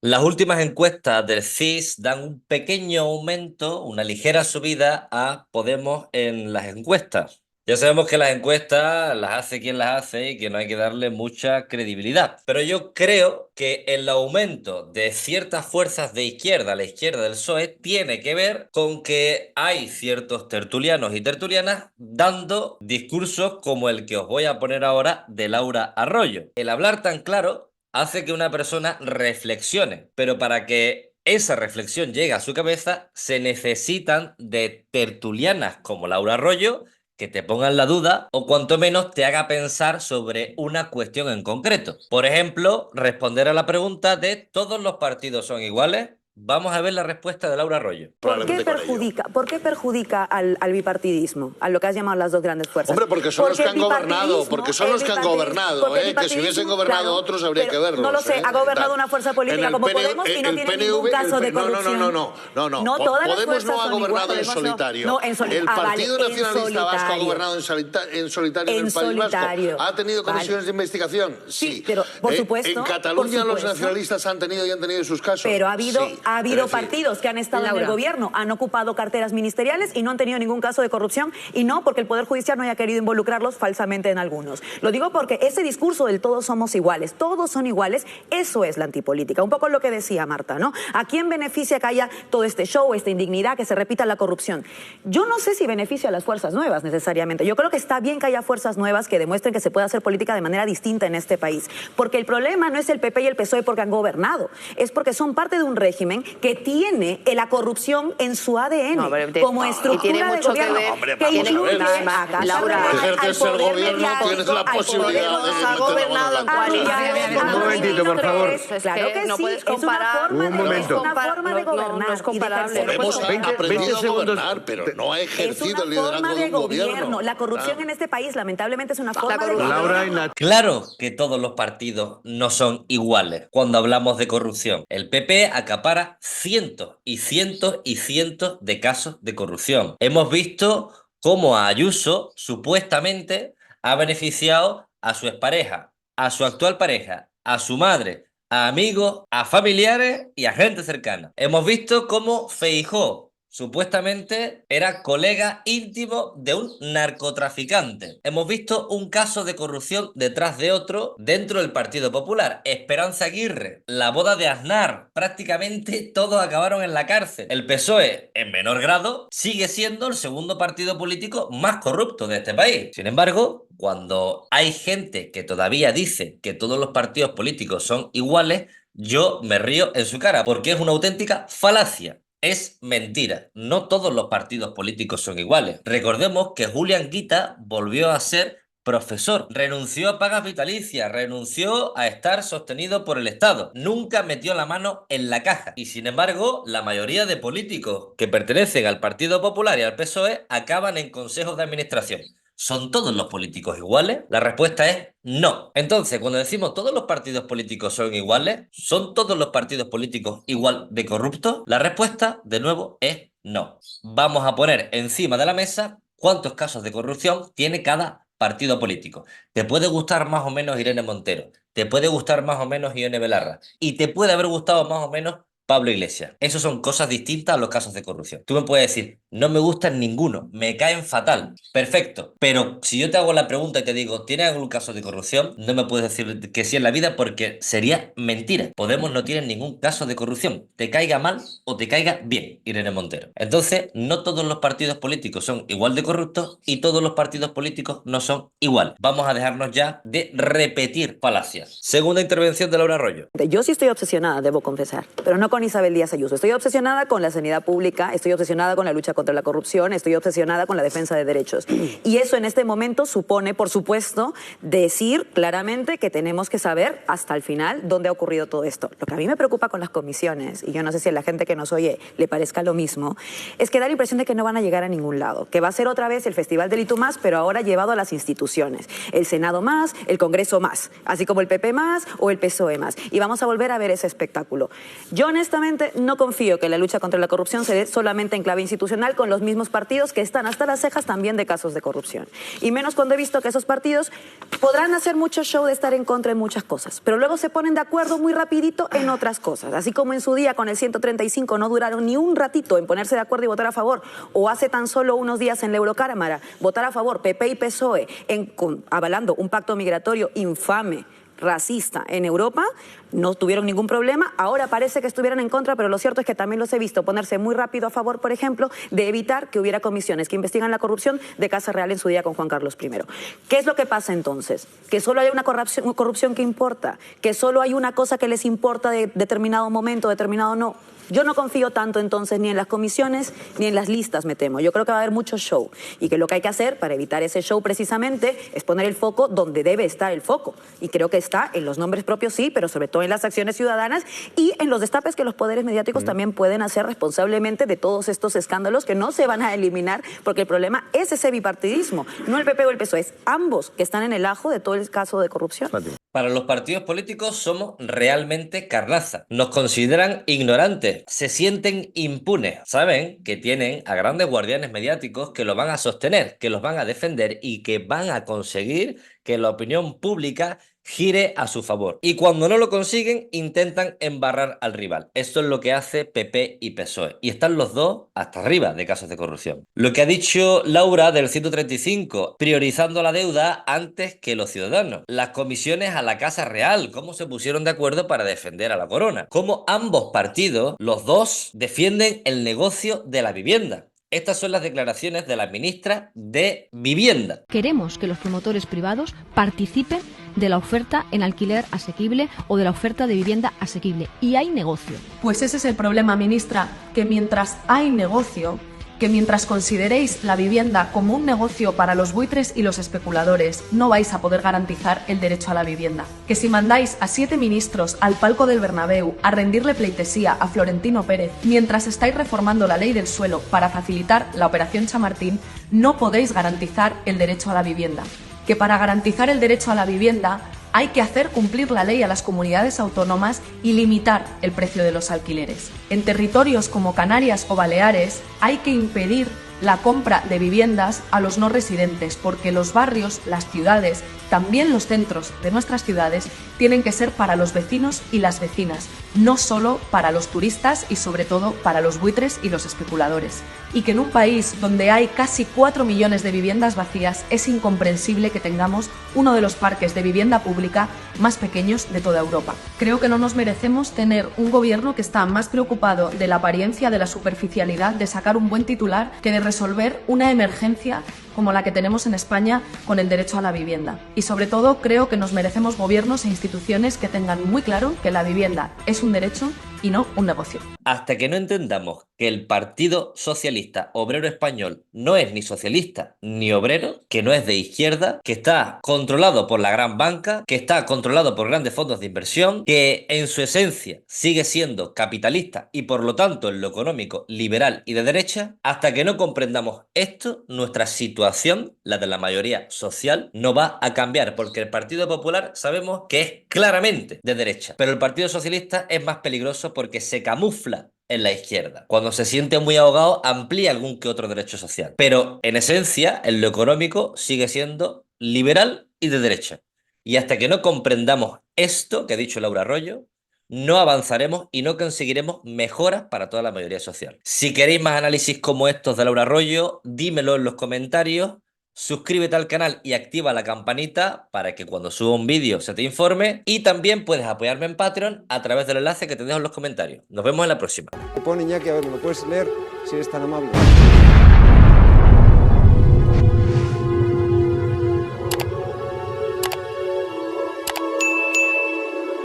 Las últimas encuestas del CIS dan un pequeño aumento, una ligera subida a Podemos en las encuestas. Ya sabemos que las encuestas las hace quien las hace y que no hay que darle mucha credibilidad. Pero yo creo que el aumento de ciertas fuerzas de izquierda a la izquierda del PSOE tiene que ver con que hay ciertos tertulianos y tertulianas dando discursos como el que os voy a poner ahora de Laura Arroyo. El hablar tan claro hace que una persona reflexione, pero para que esa reflexión llegue a su cabeza se necesitan de tertulianas como Laura Arroyo que te pongan la duda o cuanto menos te haga pensar sobre una cuestión en concreto. Por ejemplo, responder a la pregunta de ¿todos los partidos son iguales? Vamos a ver la respuesta de Laura Arroyo. ¿Por qué perjudica al bipartidismo, a lo que has llamado las dos grandes fuerzas? Hombre, porque son los que han gobernado, que si hubiesen gobernado otros habría que verlo. No lo sé, ha gobernado una fuerza política como Podemos y no tiene ningún caso de corrupción. No, Podemos no ha gobernado en solitario. El Partido Nacionalista Vasco ha gobernado en solitario en el País Vasco. ¿Ha tenido comisiones de investigación? Sí. Pero, por supuesto. En Cataluña los nacionalistas han tenido sus casos. Pero ha habido partidos que han estado en el gobierno, han ocupado carteras ministeriales y no han tenido ningún caso de corrupción, y no porque el Poder Judicial no haya querido involucrarlos falsamente en algunos. Lo digo porque ese discurso del todos somos iguales, todos son iguales, eso es la antipolítica. Un poco lo que decía Marta, ¿no? ¿A quién beneficia que haya todo este show, esta indignidad, que se repita la corrupción? Yo no sé si beneficia a las fuerzas nuevas necesariamente. Yo creo que está bien que haya fuerzas nuevas que demuestren que se puede hacer política de manera distinta en este país. Porque el problema no es el PP y el PSOE porque han gobernado, es porque son parte de un régimen que tiene la corrupción en su ADN como estructura de gobierno, que incluye a Laura, ejerces el gobierno, tienes la posibilidad de Un momentito, por favor. Claro que no sí, puedes es una comparar. forma Un momento. de gobernar. No es comparable. Podemos ha 20 aprendido a segundos. gobernar, pero no ha Es ejercido el una liderazgo forma de de un gobierno. La corrupción en este país, lamentablemente, es una forma de Laura y gobierno. Claro que todos los partidos no son iguales cuando hablamos de corrupción. El PP acapara cientos y cientos y cientos de casos de corrupción. Hemos visto cómo a Ayuso supuestamente ha beneficiado a su expareja, a su actual pareja, a su madre, a amigos, a familiares y a gente cercana. Hemos visto cómo Feijóo supuestamente era colega íntimo de un narcotraficante. Hemos visto un caso de corrupción detrás de otro dentro del Partido Popular. Esperanza Aguirre, la boda de Aznar, prácticamente todos acabaron en la cárcel. El PSOE, en menor grado, sigue siendo el segundo partido político más corrupto de este país. Sin embargo, cuando hay gente que todavía dice que todos los partidos políticos son iguales, yo me río en su cara, porque es una auténtica falacia. Es mentira. No todos los partidos políticos son iguales. Recordemos que Julián Guita volvió a ser profesor, renunció a pagas vitalicias, renunció a estar sostenido por el Estado, nunca metió la mano en la caja. Y sin embargo, la mayoría de políticos que pertenecen al Partido Popular y al PSOE acaban en consejos de administración. ¿Son todos los políticos iguales? La respuesta es no. Entonces, cuando decimos todos los partidos políticos son iguales, ¿son todos los partidos políticos igual de corruptos? La respuesta, de nuevo, es no. Vamos a poner encima de la mesa cuántos casos de corrupción tiene cada partido político. Te puede gustar más o menos Irene Montero, te puede gustar más o menos Ione Belarra y te puede haber gustado más o menos Pablo Iglesias. Esos son cosas distintas a los casos de corrupción. Tú me puedes decir, no me gustan ninguno, me caen fatal. Perfecto. Pero si yo te hago la pregunta y te digo, ¿tienes algún caso de corrupción? No me puedes decir que sí en la vida porque sería mentira. Podemos no tiene ningún caso de corrupción. Te caiga mal o te caiga bien, Irene Montero. Entonces, no todos los partidos políticos son igual de corruptos y todos los partidos políticos no son igual. Vamos a dejarnos ya de repetir falacias. Segunda intervención de Laura Arroyo. Yo sí estoy obsesionada, debo confesar, pero no con Isabel Díaz Ayuso. Estoy obsesionada con la sanidad pública, estoy obsesionada con la lucha contra la corrupción, estoy obsesionada con la defensa de derechos. Y eso en este momento supone, por supuesto, decir claramente que tenemos que saber hasta el final dónde ha ocurrido todo esto. Lo que a mí me preocupa con las comisiones, y yo no sé si a la gente que nos oye le parezca lo mismo, es que da la impresión de que no van a llegar a ningún lado, que va a ser otra vez el Festival del Itu más, pero ahora llevado a las instituciones. El Senado más, el Congreso más, así como el PP más o el PSOE más. Y vamos a volver a ver ese espectáculo. Yo honestamente no confío que la lucha contra la corrupción se dé solamente en clave institucional, gobernar con los mismos partidos que están hasta las cejas también de casos de corrupción. Y menos cuando he visto que esos partidos podrán hacer mucho show de estar en contra de muchas cosas, pero luego se ponen de acuerdo muy rapidito en otras cosas. Así como en su día con el 135 no duraron ni un ratito en ponerse de acuerdo y votar a favor, o hace tan solo unos días en la Eurocámara votar a favor PP y PSOE avalando un pacto migratorio infame, racista en Europa, no tuvieron ningún problema. Ahora parece que estuvieran en contra, pero lo cierto es que también los he visto ponerse muy rápido a favor, por ejemplo, de evitar que hubiera comisiones que investigan la corrupción de Casa Real en su día con Juan Carlos I. ¿Qué es lo que pasa entonces? Que solo hay una corrupción que importa, que solo hay una cosa que les importa de determinado momento, determinado no. Yo no confío tanto entonces ni en las comisiones ni en las listas, me temo. Yo creo que va a haber mucho show y que lo que hay que hacer para evitar ese show precisamente es poner el foco donde debe estar el foco. Y creo que está en los nombres propios, sí, pero sobre todo en las acciones ciudadanas y en los destapes que los poderes mediáticos también pueden hacer responsablemente de todos estos escándalos que no se van a eliminar, porque el problema es ese bipartidismo, no el PP o el PSOE, es ambos que están en el ajo de todo el caso de corrupción. Para los partidos políticos somos realmente carnaza. Nos consideran ignorantes, se sienten impunes. Saben que tienen a grandes guardianes mediáticos que los van a sostener, que los van a defender y que van a conseguir que la opinión pública gire a su favor. Y cuando no lo consiguen, intentan embarrar al rival. Esto es lo que hace PP y PSOE. Y están los dos hasta arriba de casos de corrupción. Lo que ha dicho Laura del 135, priorizando la deuda antes que los ciudadanos. Las comisiones a la Casa Real, cómo se pusieron de acuerdo para defender a la corona. Cómo ambos partidos, los dos, defienden el negocio de la vivienda. Estas son las declaraciones de la ministra de Vivienda. Queremos que los promotores privados participen de la oferta en alquiler asequible o de la oferta de vivienda asequible. Y hay negocio. Pues ese es el problema, ministra, que mientras hay negocio, que mientras consideréis la vivienda como un negocio para los buitres y los especuladores, no vais a poder garantizar el derecho a la vivienda. Que si mandáis a 7 ministros al palco del Bernabéu a rendirle pleitesía a Florentino Pérez, mientras estáis reformando la ley del suelo para facilitar la operación Chamartín, no podéis garantizar el derecho a la vivienda. Que para garantizar el derecho a la vivienda hay que hacer cumplir la ley a las comunidades autónomas y limitar el precio de los alquileres. En territorios como Canarias o Baleares hay que impedir la compra de viviendas a los no residentes, porque los barrios, las ciudades, también los centros de nuestras ciudades tienen que ser para los vecinos y las vecinas, no solo para los turistas y sobre todo para los buitres y los especuladores. Y que en un país donde hay casi 4 millones de viviendas vacías es incomprensible que tengamos uno de los parques de vivienda pública más pequeños de toda Europa. Creo que no nos merecemos tener un gobierno que está más preocupado de la apariencia, de la superficialidad, de sacar un buen titular, que de resolver una emergencia como la que tenemos en España con el derecho a la vivienda. Y sobre todo creo que nos merecemos gobiernos e instituciones que tengan muy claro que la vivienda es un derecho y no un negocio. Hasta que no entendamos que el Partido Socialista Obrero Español no es ni socialista ni obrero, que no es de izquierda, que está controlado por la gran banca, que está controlado por grandes fondos de inversión, que en su esencia sigue siendo capitalista y por lo tanto en lo económico liberal y de derecha, hasta que no comprendamos esto, nuestra situación, la de la mayoría social, no va a cambiar, porque el Partido Popular sabemos que es claramente de derecha, pero el Partido Socialista es más peligroso porque se camufla en la izquierda. Cuando se siente muy ahogado, amplía algún que otro derecho social. Pero en esencia, en lo económico, sigue siendo liberal y de derecha. Y hasta que no comprendamos esto que ha dicho Laura Royo, no avanzaremos y no conseguiremos mejoras para toda la mayoría social. Si queréis más análisis como estos de Laura Royo, dímelo en los comentarios. Suscríbete al canal y activa la campanita para que cuando suba un vídeo se te informe. Y también puedes apoyarme en Patreon a través del enlace que te dejo en los comentarios. Nos vemos en la próxima. Me pone Iñaki, a ver, ¿me lo puedes leer si eres tan amable?